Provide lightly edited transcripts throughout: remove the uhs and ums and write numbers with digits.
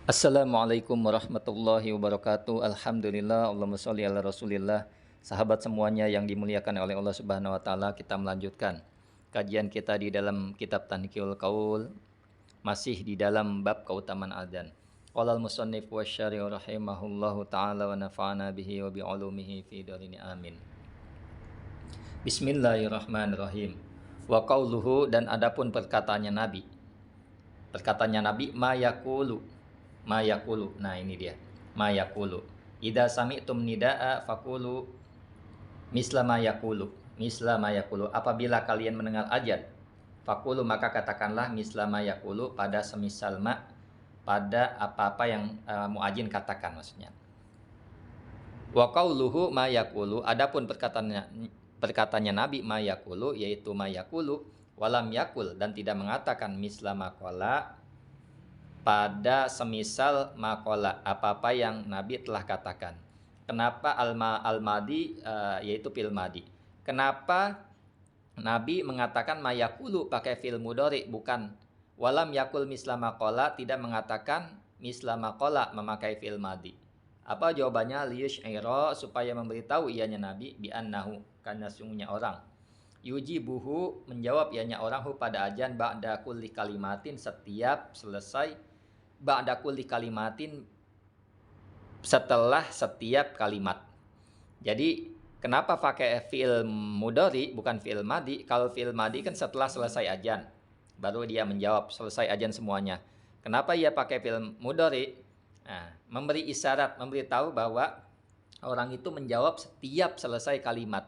Assalamualaikum warahmatullahi wabarakatuh. Alhamdulillah, Allahumma sholli ala Rasulillah. Sahabat semuanya yang dimuliakan oleh Allah Subhanahu wa taala, kita melanjutkan kajian kita di dalam kitab Tanqiul Qaul, masih di dalam bab keutamaan adzan. Qala al-musannif wa syari' rahimahullahu taala wa nafa'ana bihi wa bi ulumihi fi darini amin. Bismillahirrahmanirrahim. Wa qauluhu, dan adapun perkataannya Nabi. Perkataannya Nabi, ma yaqulu. Nah, ini dia. Ma yaqulu. Idza sami'tum nidaa faqulu misla ma yaqulu. Misla ma yaqulu. Apabila kalian mendengar azan, faqulu maka katakanlah misla ma yaqulu, pada semisal ma, pada apa-apa yang muadzin katakan maksudnya. Wa qauluhu ma yaqulu, adapun perkataannya Nabi ma yaqulu, yaitu ma yaqulu walam yakul, dan tidak mengatakan misla maqala, pada semisal makola, apa-apa yang Nabi telah katakan. Kenapa al-madi yaitu fil madi? Kenapa Nabi mengatakan mayakulu pakai fil mudhari, bukan walam yakul misla makola, tidak mengatakan misla makola memakai fil madi? Apa jawabannya? Liyush'ira, supaya memberitahu ianya Nabi, bi annahu, karena sungguhnya orang, yujibuhu, menjawab ianya orang, hu pada ajan, ba'da kulli kalimatin, setiap selesai, ba'da kulli kalimatin, setelah setiap kalimat. Jadi kenapa pakai fi'il mudhari bukan fi'il madi? Kalau fi'il madi kan setelah selesai ajan baru dia menjawab, selesai ajan semuanya. Kenapa ia pakai fi'il mudhari? Nah, memberi isyarat, memberitahu bahwa orang itu menjawab setiap selesai kalimat.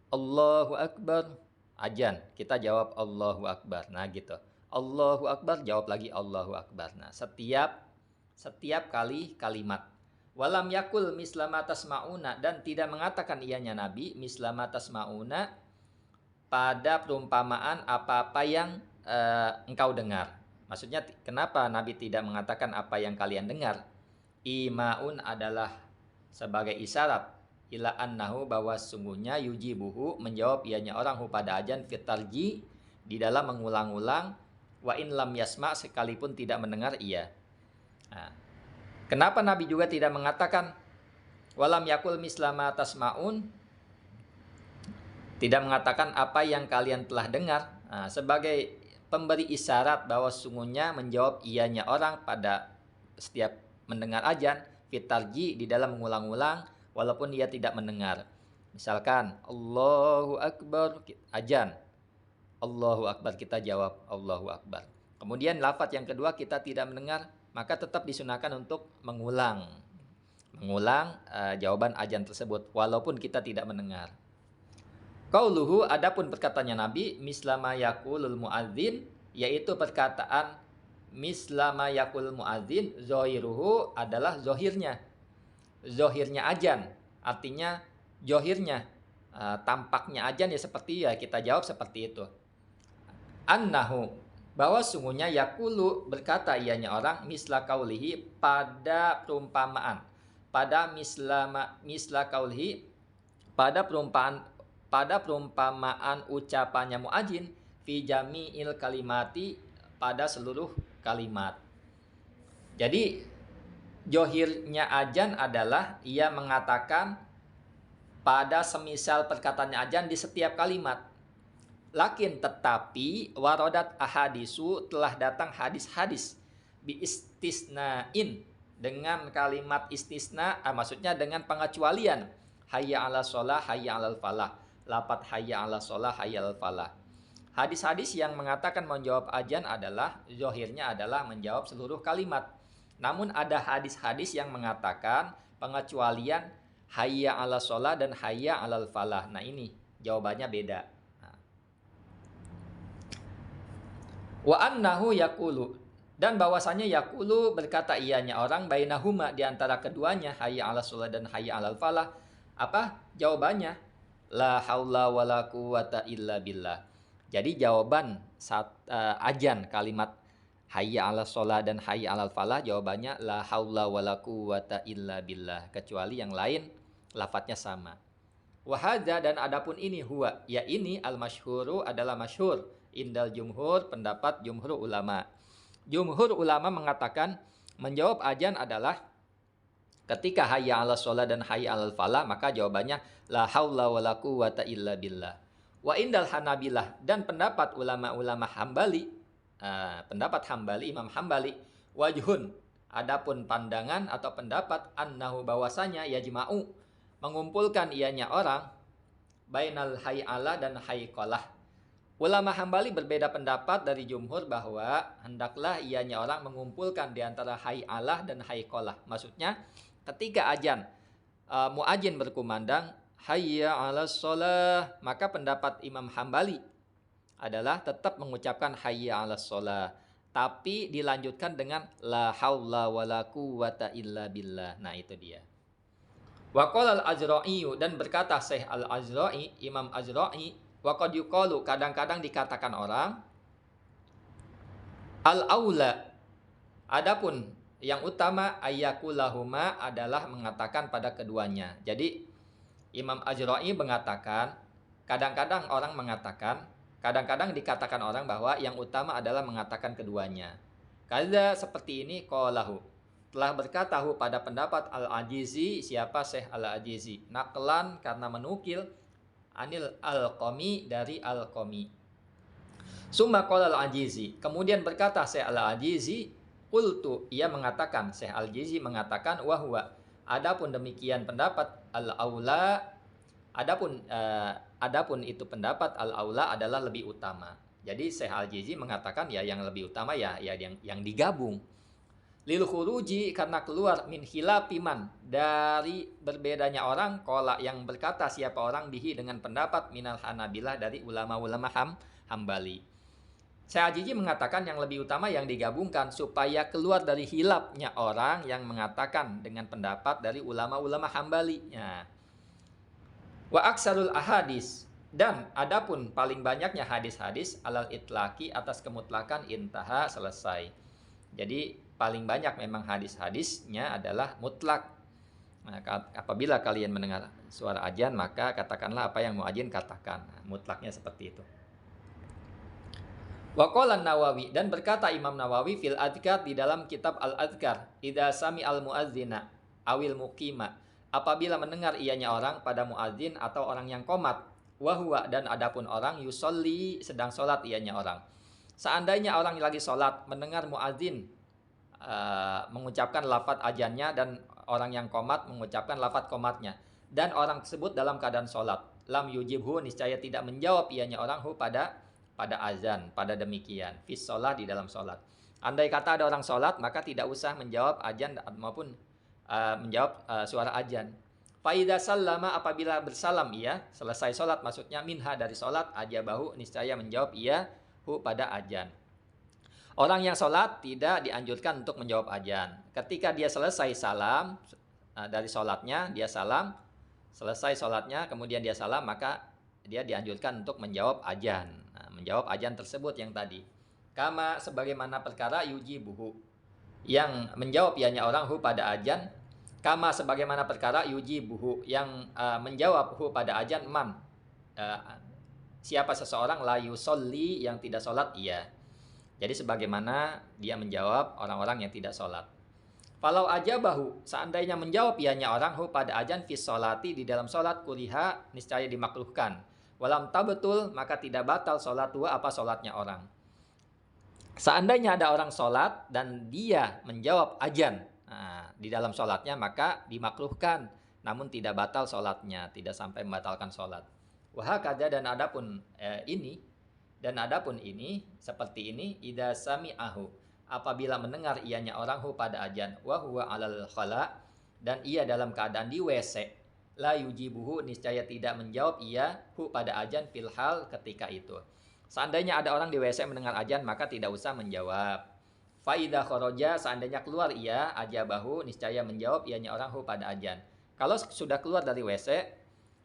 Allahu Akbar, ajan, kita jawab Allahu Akbar. Nah gitu. Allahu Akbar, jawab lagi Allahu Akbar. Nah, setiap kali kalimat. Walam yakul mislama tasma'una, dan tidak mengatakan ianya Nabi mislama tasma'una, pada perumpamaan apa-apa yang engkau dengar. Maksudnya kenapa Nabi tidak mengatakan apa yang kalian dengar? Imaun adalah sebagai isyarat ila annahu, bahwa sungguhnya yujibuhu, menjawab ianya orang, hu pada ajan, fitarji, di dalam mengulang-ulang, wa in lam yasma, sekalipun tidak mendengar ia. Nah, kenapa Nabi juga tidak mengatakan walam yakul mislama tasmaun, tidak mengatakan apa yang kalian telah dengar? Nah, sebagai pemberi isyarat bahwa sungguhnya menjawab ianya orang pada setiap mendengar ajan, fitarji, di dalam mengulang-ulang walaupun dia tidak mendengar. Misalkan Allahu Akbar, ajan, Allahu Akbar, kita jawab Allahu Akbar. Kemudian lafaz yang kedua kita tidak mendengar, maka tetap disunahkan untuk mengulang jawaban ajan tersebut walaupun kita tidak mendengar. Qauluhu, adapun perkataannya Nabi, mislama yaqulul muadzin, yaitu perkataan mislama yaqul muadzin, zohiruhu adalah zohirnya ajan, artinya zohirnya, tampaknya ajan ya, seperti ya kita jawab seperti itu. Annahu, bahwa sungguhnya yakulu, berkata ianya orang, misla kaulihi, pada perumpamaan, pada misla kaulihi, pada perumpamaan ucapannya muadzin, fi jami'il kalimati, pada seluruh kalimat. Jadi johirnya ajan adalah ia mengatakan pada semisal perkataannya ajan di setiap kalimat. Lakin tetapi warodat ahadisu, telah datang hadis-hadis, bi istisnain, dengan kalimat istisna, maksudnya dengan pengecualian, hayya ala sholah, hayya ala falah, lapat hayya ala sholah, hayya ala falah. Hadis-hadis yang mengatakan menjawab ajan adalah zohirnya adalah menjawab seluruh kalimat. Namun ada hadis-hadis yang mengatakan pengecualian hayya ala sholah dan hayya ala falah. Nah ini jawabannya beda. Wa annahu yaqulu, dan bahwasanya yaqulu, berkata ianya orang, bainahuma, di antara keduanya, hayya 'alas shalah dan hayya 'alal falah. Apa jawabannya? La haula wala quwata illa billah. Jadi jawaban saat ajan kalimat hayya 'alas shalah dan hayya 'alal falah, jawabannya la haula wala quwata illa billah, kecuali yang lain lafadznya sama. Wahada, dan adapun ini, huwa, ya ini, al-masyhuru, adalah masyhur, indal jumhur, pendapat jumhur ulama. Jumhur ulama mengatakan Menjawab azan adalah ketika hayya 'alas shalah dan hayya 'alal falah, maka jawabannya la haula wala quwata illa billah. Wa indal Hanabilah, dan pendapat ulama-ulama Hambali, pendapat Hambali, Imam Hambali, wajhun, adapun pandangan atau pendapat annahu bahwasanya yajma'u, mengumpulkan ianya orang bainal hay'ala dan hayqalah. Ulama Hambali berbeda pendapat dari jumhur bahwa hendaklah ianya orang mengumpulkan di antara hay'alah dan hayqalah. Maksudnya ketika azan muadzin berkumandang hayya 'alas shalah, maka pendapat Imam Hambali adalah tetap mengucapkan hayya 'alas shalah, tapi dilanjutkan dengan la haula wala quwata illa billah. Nah, itu dia. Wa qala al-Azra'i, dan berkata Syekh al-Azra'i, Imam Azra'i, wa qad yuqalu, kadang-kadang dikatakan orang al-aula, adapun yang utama ayyakulahuma adalah mengatakan pada keduanya. Jadi Imam Azra'i mengatakan, kadang-kadang orang mengatakan, kadang-kadang dikatakan orang bahwa yang utama adalah mengatakan keduanya. Kada seperti ini qalahu, telah berkatahu pada pendapat Al-Ajizi, siapa Syekh Al-Ajizi, naqlan karena menukil, anil Al-Qami, dari Al-Qami. Summa qala Al-Ajizi, kemudian berkata Syekh Al-Ajizi, qultu, ia mengatakan, Syekh Al-Ajizi mengatakan, wahwa, adapun demikian pendapat al-aula, adapun itu pendapat al-aula adalah lebih utama. Jadi Syekh Al-Ajizi mengatakan ya yang lebih utama ya yang digabung. Lil khuruji, karena keluar, min khilafiman, dari berbedanya orang, qala, yang berkata siapa orang, bihi, dengan pendapat, minal Hanabilah, dari ulama-ulama Hambali. Syekh Al-Ajizi mengatakan yang lebih utama yang digabungkan supaya keluar dari hilapnya orang yang mengatakan dengan pendapat dari ulama-ulama Hambali. Ya. Wa aksarul ahadis, dan adapun paling banyaknya hadis-hadis alal itlaki, atas kemutlakan, intaha, selesai. Jadi paling banyak memang hadis-hadisnya adalah mutlak. Nah, apabila kalian mendengar suara azan, maka katakanlah apa yang muadzin katakan. Nah, mutlaknya seperti itu. Wa qala Nawawi, dan berkata Imam Nawawi fil Adhkar, di dalam kitab Al-Adhkar, idza sami al-muadzina awil muqima, apabila mendengar ianya orang pada muadzin atau orang yang qomat, wa huwa, dan adapun orang yusolli, sedang sholat ianya orang. Seandainya orang lagi sholat mendengar muadzin mengucapkan lafaz azannya dan orang yang qomat mengucapkan lafaz qomatnya, dan orang tersebut dalam keadaan sholat, lam yujibhu, niscaya tidak menjawab ianya orang hu pada azan, pada demikian fis sholat, di dalam sholat. Andai kata ada orang sholat, maka tidak usah menjawab azan maupun menjawab suara azan. Faida sallama, apabila bersalam ia, selesai sholat maksudnya, minha, dari sholat, ajabahu, niscaya menjawab ia hu pada azan. Orang yang sholat tidak dianjurkan untuk menjawab azan. Ketika dia selesai salam dari sholatnya, dia salam, selesai sholatnya, kemudian dia salam, maka dia dianjurkan untuk menjawab azan. Nah, menjawab azan tersebut yang tadi. Kama, sebagaimana perkara yujibuhu, yang menjawab ianya orang hu pada azan. Kama, sebagaimana perkara yujibuhu, yang menjawab hu pada azan, man, siapa seseorang, la yusolli, yang tidak sholat ia. Jadi sebagaimana dia menjawab orang-orang yang tidak sholat. Falau ajabahu, seandainya menjawab ianya orang hu pada azan fis sholati, di dalam sholat, kuriha, niscaya dimakruhkan. Walam tabetul, maka tidak batal sholat tua, apa sholatnya orang. Seandainya ada orang sholat dan dia menjawab azan di dalam sholatnya, maka dimakruhkan, namun tidak batal sholatnya, tidak sampai membatalkan sholat. Wahakada, dan adapun ini seperti ini, idza sami'ahu, apabila mendengar ianya orang hu pada azan, wa huwa alal khala, dan ia dalam keadaan di WC, la yujibuhu, niscaya tidak menjawab ia hu pada azan fil hal, ketika itu. Seandainya ada orang di WC mendengar azan, maka tidak usah menjawab. Fa idza kharaja, seandainya keluar ia, ajabahu, niscaya menjawab ianya orang hu pada azan. Kalau sudah keluar dari WC,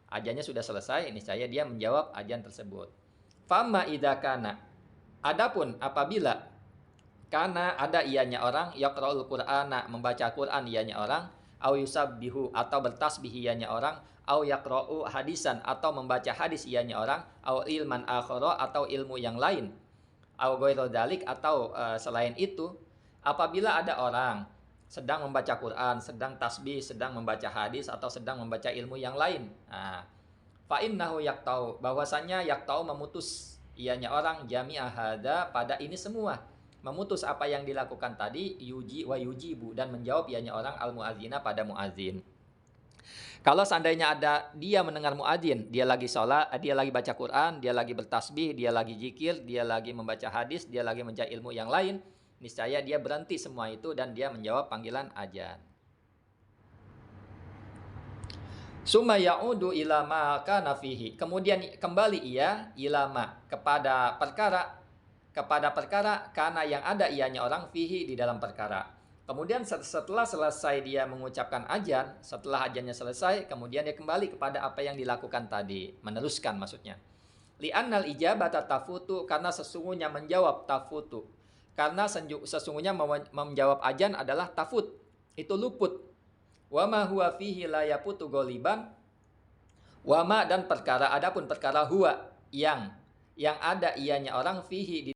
azannya sudah selesai, niscaya dia menjawab azan tersebut. Fama idza kana, adapun apabila kana ada ianya orang, yaqra'ul qur'ana, membaca Quran ianya orang, au yusabbihu, atau bertasbih ianya orang, au yaqra'u hadisan, atau membaca hadis ianya orang, au ilman akhara, atau ilmu yang lain, au ghairu dzalik, atau selain itu. Apabila ada orang sedang membaca Quran, sedang tasbih, sedang membaca hadis, atau sedang membaca ilmu yang lain. Nah, fa innahu yaqtau, bahwasanya yaqtau memutus ianya orang jami'a hada pada ini semua, memutus apa yang dilakukan tadi, yuji wa yujibu, dan menjawab ianya orang al muadzina pada muadzin. Kalau seandainya ada dia mendengar muadzin, dia lagi sholat, dia lagi baca Quran, dia lagi bertasbih, dia lagi zikir, dia lagi membaca hadis, dia lagi mencari ilmu yang lain, niscaya dia berhenti semua itu dan dia menjawab panggilan adzan. Summa ya'udu ila ma kana fihi. Kemudian kembali ia ilama kepada perkara karena yang ada ianya orang fihi di dalam perkara. Kemudian setelah selesai dia mengucapkan adzan, setelah adzannya selesai, kemudian dia kembali kepada apa yang dilakukan tadi, meneruskan maksudnya. Li'annal ijabata tafutu, karena sesungguhnya menjawab tafutu. Karena sesungguhnya menjawab adzan adalah tafut, itu luput. Wama huwa fihi la yaputu goliban. Wama dan perkara, adapun perkara huwa yang ada ianya orang fihi di